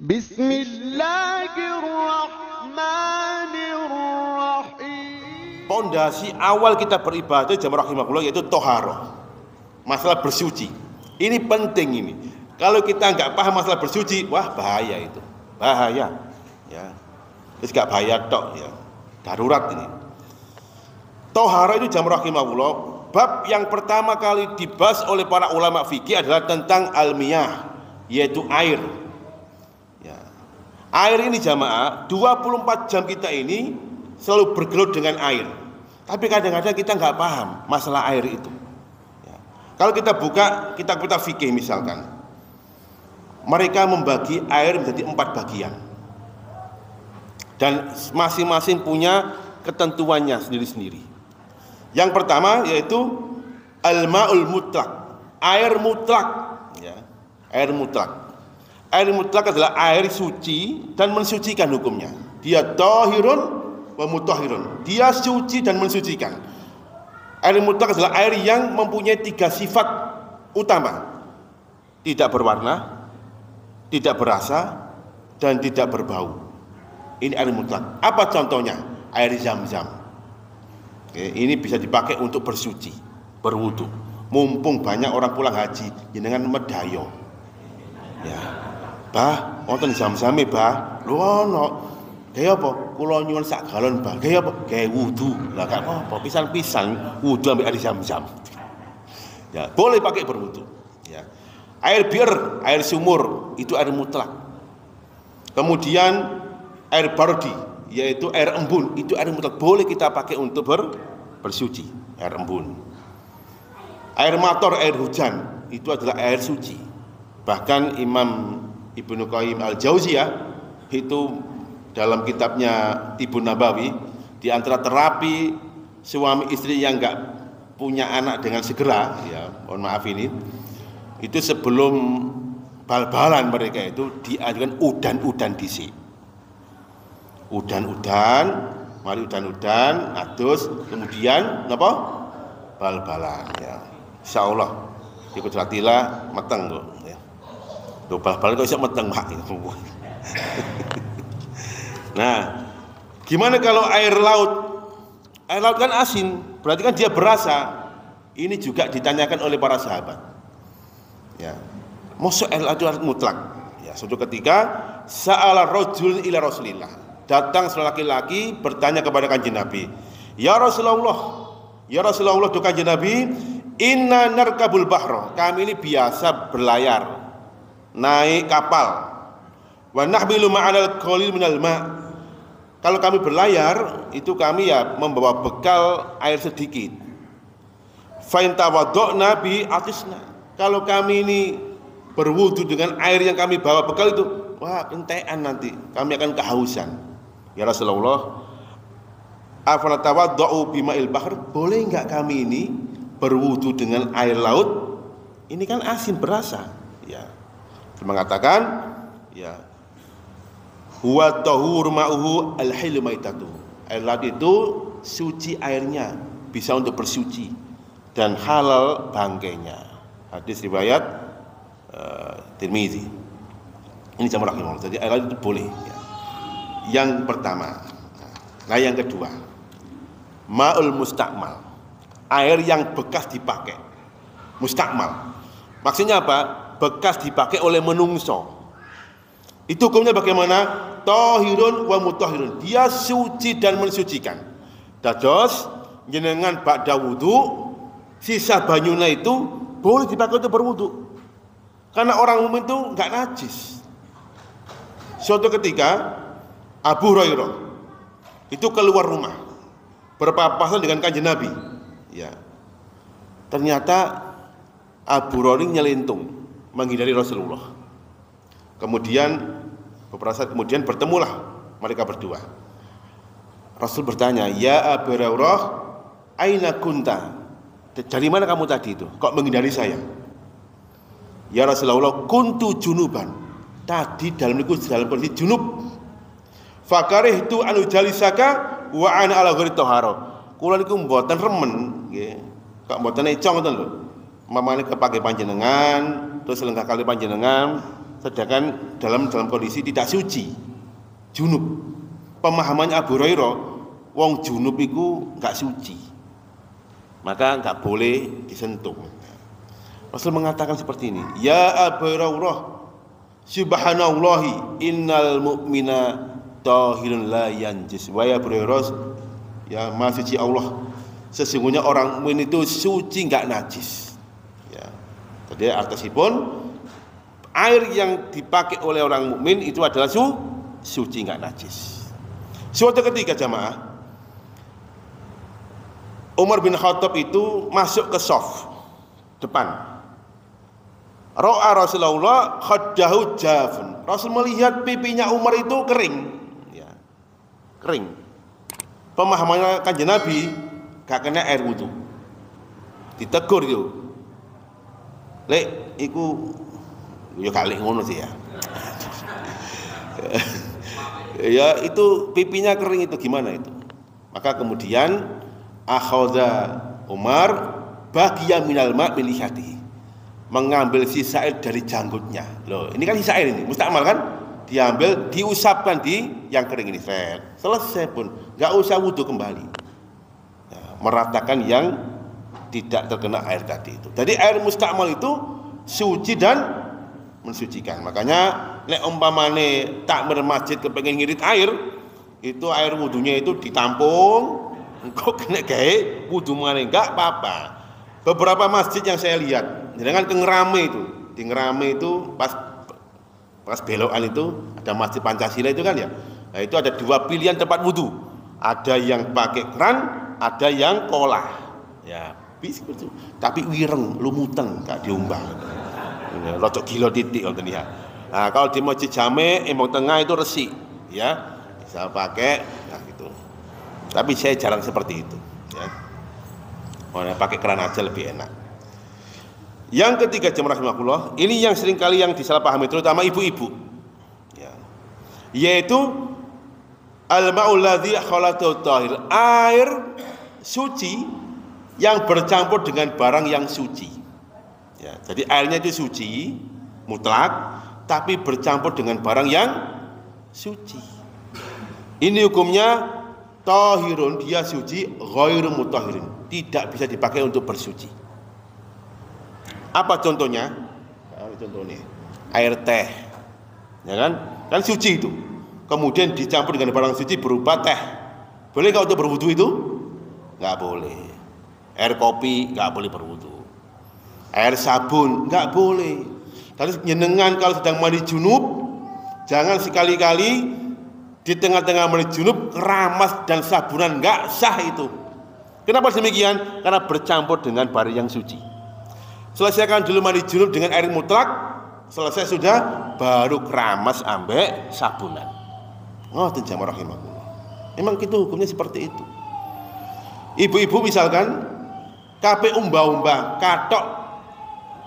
Bismillahirrahmanirrahim. Pondasi awal kita beribadah jamaah rahimahullah yaitu toharoh, masalah bersuci. Ini penting ini. Kalau kita nggak paham masalah bersuci, wah bahaya itu, bahaya. Ya, terus nggak bahaya tok ya, darurat ini. Toharoh itu jamaah rahimahullah. Bab yang pertama kali dibahas oleh para ulama fikih adalah tentang al-miyah, yaitu air. Ya. Air ini jamaah 24 jam kita ini selalu bergelut dengan air. Tapi kadang-kadang kita nggak paham masalah air itu. Ya. Kalau kita buka kitab fikih misalkan, mereka membagi air menjadi 4 bagian. Dan masing-masing punya ketentuannya sendiri-sendiri. Yang pertama yaitu al-ma'ul mutlak, air mutlak, ya. Air mutlak. Air mutlak adalah air suci dan mensucikan hukumnya. Dia tahirun wa mutahhirun. Dia suci dan mensucikan. Air mutlak adalah air yang mempunyai 3 sifat utama. Tidak berwarna, tidak berasa, dan tidak berbau. Ini air mutlak. Apa contohnya? Air Zam-Zam. Oke, ini bisa dipakai untuk bersuci, berwudu. Mumpung banyak orang pulang haji, jenengan medayo. Ya, bah, wonten Zam-Zame bah, lho ono. Gaya apa? Kula nyuwun sak galon bah. Gaya apa? Gawe wudu. Lah gak apa-apa, pisan-pisan wudu ambek air Zam-Zam. Ya, boleh pakai berwudu. Ya. Air bir, air sumur itu air mutlak. Kemudian air bardi, yaitu air embun, itu air mutlak, boleh kita pakai untuk bersuci, air embun. Air mator, air hujan, itu adalah air suci. Bahkan Imam Ibnu Qayyim Al-Jauziyah itu dalam kitabnya Tibun Nabawi, di antara terapi suami istri yang enggak punya anak dengan segera, ya, mohon maaf ini, itu sebelum bal-balan mereka itu diajukan udan-udan dhisik. Udan-udan, mari udan-udan, atus, kemudian napa? Bal-balan ya. Insyaallah ikut ratilah meteng kok ya. Tuh bal-balan kok iso meteng mak. Nah, gimana kalau air laut? Air laut kan asin, berarti kan dia berasa. Ini juga ditanyakan oleh para sahabat. Ya. Mosok air laut mutlak. Ya, suatu ketika sa'ala rajul ila Rasulillah. Datang laki-laki bertanya kepada Kanjeng Nabi, "Ya Rasulullah, ya Rasulullah, Kanjeng Nabi, inna narkabul bahra." Kami ini biasa berlayar, naik kapal. Wa nahmilu ma'anal qalil minal ma'. Kalau kami berlayar, itu kami ya membawa bekal air sedikit. Fa in tawaddo'na bi atisna. Kalau kami ini berwudu dengan air yang kami bawa bekal itu, wah, kentean nanti, kami akan kehausan. Ya Rasulullah, afala tawadda'u bima'il bahr? Boleh enggak kami ini berwudu dengan air laut? Ini kan asin berasa. Ya. Dia mengatakan, ya, huwa tahur ma'uhu al-hilu maitatu. Air laut itu suci airnya, bisa untuk bersuci dan halal bangkainya. Hadis riwayat Tirmizi. Ini jamaah rahimahullah. Jadi air laut itu boleh. Ya. Yang pertama. Nah, yang kedua, ma'ul mustakmal, air yang bekas dipakai. Mustakmal maksudnya apa? Bekas dipakai oleh menungso. Itu hukumnya bagaimana? Tahirun wa mutahhirun. Dia suci dan mensucikan. Dados jenengan ba'da wudu, sisa banyuna itu boleh dipakai untuk berwudu. Karena orang umum itu enggak najis. Suatu ketika Abu Hurairah itu keluar rumah berpapasan dengan Kanjeng Nabi. Ya. Ternyata Abu Hurairah nyelentung menghindari Rasulullah. Kemudian beberapa saat kemudian bertemulah mereka berdua. Rasul bertanya, "Ya Abu Hurairah, aina kunta?" Dari mana kamu tadi itu? Kok menghindari saya? Ya Rasulullah, kuntu junuban. Tadi dalam kondisi junub. Fakarih itu anu jalisaka wa ana ala ghairi tahara. Kula niku mboten remen nggih. Kok mboten econg ngoten lho. Mamane kepake panjenengan, terus lenggah kali panjenengan sedangkan dalam kondisi tidak suci, junub. Pemahamannya Abu Hurairah, wong junub itu nggak suci, maka nggak boleh disentuh. Rasul mengatakan seperti ini, ya Abu Hurairah, subhanallahi innal mu'mina tahirun la yanjis. Wa ya Abu Hurairah, ya maha suci Allah, sesungguhnya orang mukmin itu suci nggak najis. Ya. Jadi artisipun air yang dipakai oleh orang mukmin itu adalah suci nggak najis. Suatu ketika jamaah, Umar bin Khattab itu masuk ke shaf depan. Ra'a Rasulullah khaddahu jafun. Rasul melihat pipinya Umar itu kering, ya, kering. Pemahamannya Kanjeng Nabi gak kena air wudu. Ditegur itu. Lek iku ya kali ngono sih ya. Ya itu pipinya kering itu gimana itu? Maka kemudian akhadha Umar bagian minal ma' min lihatihi, mengambil sisa air dari janggutnya. Loh, ini kan sisa air ini, mustakmal kan? Diambil, diusapkan di yang kering ini. Selesai pun, nggak usah wudhu kembali. Ya, meratakan yang tidak terkena air tadi itu. Jadi air mustakmal itu suci dan mensucikan. Makanya nek umpamane takmir masjid kepengen ngirit air, itu air wudhunya itu ditampung, engkau kena gawe wudhu mengenai enggak apa-apa. Beberapa masjid yang saya lihat, dengan ke Ngerame itu, di Ngerame itu pas belokan itu ada masjid Pancasila itu kan ya. Nah, itu ada dua pilihan tempat wudhu, ada yang pakai keran, ada yang kolah. Ya, bisa itu. Tapi wireng, lumutan, gak diumbang. Rocok gila titik kalau terlihat. Nah, kalau di masjid Jame, Embong Tengah itu resik, ya bisa pakai, nah gitu. Tapi saya jarang seperti itu. Ya. Pakai keran aja lebih enak. Yang ketiga jemaah rahimakumullah, ini yang sering kali yang disalahpahami terutama ibu-ibu, ya. Yaitu al-ma'ul ladzi khalatu tahir, air suci yang bercampur dengan barang yang suci. Ya, jadi airnya itu suci mutlak, tapi bercampur dengan barang yang suci. Ini hukumnya tahirun, dia suci, ghairu mutahhirin, tidak bisa dipakai untuk bersuci. Apa contohnya? Contohnya air teh, ya kan? Kan suci itu. Kemudian dicampur dengan barang suci berupa teh. Boleh nggak untuk berwudu itu? Nggak boleh. Air kopi nggak boleh berwudu. Air sabun nggak boleh. Terus nyenengan kalau sedang mandi junub, jangan sekali-kali di tengah-tengah mandi junub keramas dan sabunan, nggak sah itu. Kenapa demikian? Karena bercampur dengan barang yang suci. Selesaikan dulu mandi junub dengan air mutlak, selesai sudah baru keramas ambek sabunan. Ngoten jamaah rahimakumullah. Memang itu hukumnya seperti itu. Ibu-ibu misalkan kape umba-umba katok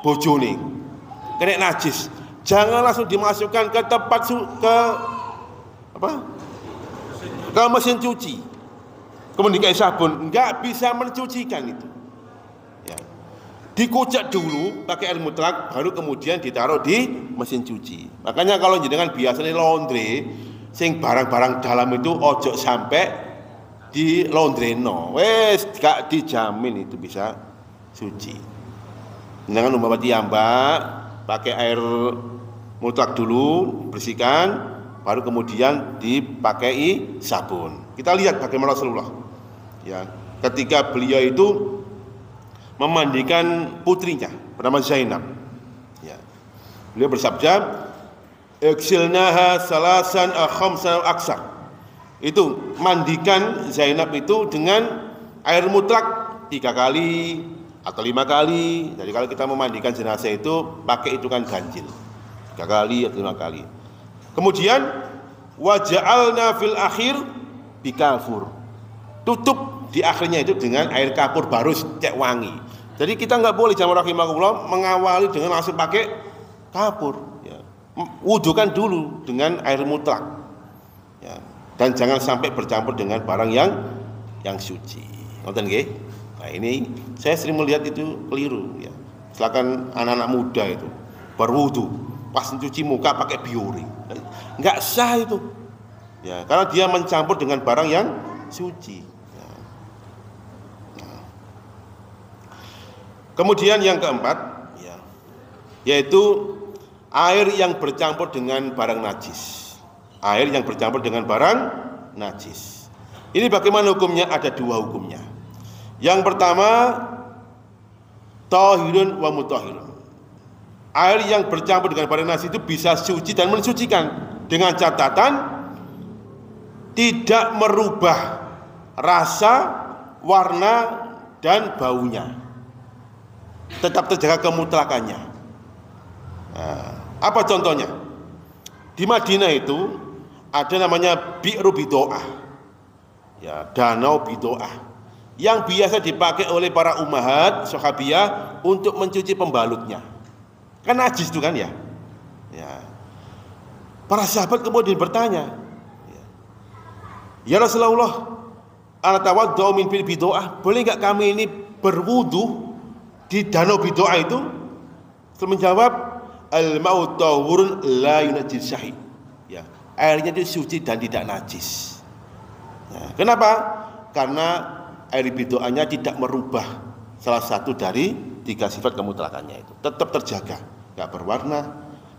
bojone kena najis, jangan langsung dimasukkan ke tempat ke mesin cuci, kemudian kayak sabun, nggak bisa mencucikan itu. Ya. Dikucek dulu pakai air mutlak, baru kemudian ditaruh di mesin cuci. Makanya kalau jenengan biasanya laundry, sing barang-barang dalam itu ojo sampai di laundry no, wes gak dijamin itu bisa suci. Jangan umpama diambak, pakai air mutlak dulu, bersihkan, baru kemudian dipakai sabun. Kita lihat bagaimana Rasulullah, ya, ketika beliau itu memandikan putrinya bernama Zainab, ya, beliau bersabda, "Iksilnaha salasan khamsan aksar." Itu mandikan Zainab itu dengan air mutlak 3 kali atau 5 kali. Jadi kalau kita memandikan jenazah itu pakai hitungan ganjil 3 kali atau 5 kali. Kemudian waja'alna fil akhir bikafur, tutup di akhirnya itu dengan air kapur baru cek wangi. Jadi kita nggak boleh jamaah rahimakumullah mengawali dengan langsung pakai kapur, ya. Wudukan dulu dengan air mutlak, ya. Dan jangan sampai bercampur dengan barang yang suci. Ngoten nggih? Nah, ini saya sering melihat itu keliru, ya. Silakan anak-anak muda itu berwudu pas cuci muka pakai biore, nggak sah itu. Ya, karena dia mencampur dengan barang yang suci. Ya. Nah. Kemudian yang keempat, ya, yaitu air yang bercampur dengan barang najis. Air yang bercampur dengan barang najis. Ini bagaimana hukumnya? Ada dua hukumnya. Yang pertama, tahirun wa mutahhirun. Air yang bercampur dengan barang najis itu bisa suci dan mensucikan, dengan catatan tidak merubah rasa, warna, dan baunya. Tetap terjaga kemutlakannya. Nah, apa contohnya? Di Madinah itu ada namanya Bi'ru Bido'ah, ya, danau Bido'ah, yang biasa dipakai oleh para ummahat sahabiyah untuk mencuci pembalutnya. Kan najis itu kan ya. Ya. Para sahabat kemudian bertanya, ya Rasulullah, ana tawaddau min fil bidoah, boleh enggak kami ini berwudu di danau bidoah itu? Rasul menjawab, al ma'u tahurun la yunajjis syai'. Ya, airnya itu suci dan tidak najis. Ya, kenapa? Karena air bidoahnya tidak merubah salah satu dari tiga sifat kemutlakannya itu. Tetap terjaga, enggak berwarna,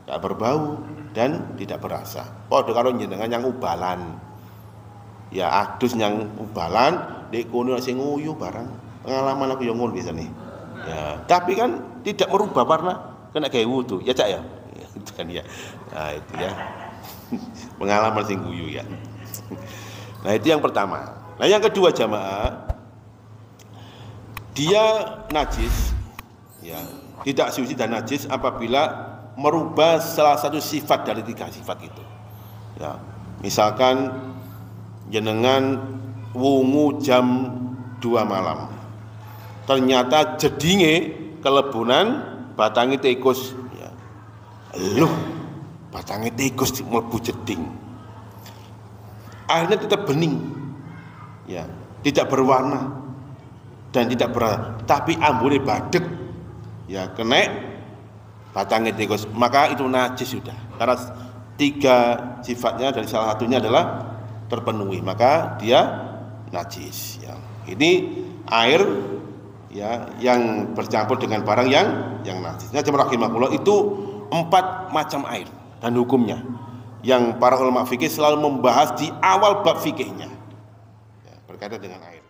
enggak berbau, dan tidak berasa. Padha karo jenengan yang ubalan. Ya adus yang ubalan, dek kono sing nguyu barang. Pengalaman aku yang ngono biasanya. Ya, tapi kan tidak merubah warna, kena gawe wudu. Ya Cak ya. Itu kan ya. Nah, itu ya. Pengalaman sing nguyu ya. Nah, itu yang pertama. Nah, yang kedua jamaah, dia najis, ya, tidak suci dan najis apabila merubah salah satu sifat dari tiga sifat itu. Ya, misalkan jenengan wungu jam 2 malam, ternyata jedinge kelebunan batangi tikus, ya. Loh, batangi tikus mlebu jeding. Akhirnya tetap bening, ya, tidak berwarna dan tidak berasa, tapi ambune badek, ya, kena batangnya tikus, maka itu najis sudah. Karena tiga sifatnya dari salah satunya adalah terpenuhi, maka dia najis. Ya. Ini air, ya, yang bercampur dengan barang yang najis. Nah, jemaah rahimahullah, itu 4 macam air dan hukumnya yang para ulama fikih selalu membahas di awal bab fikihnya, ya, berkaitan dengan air.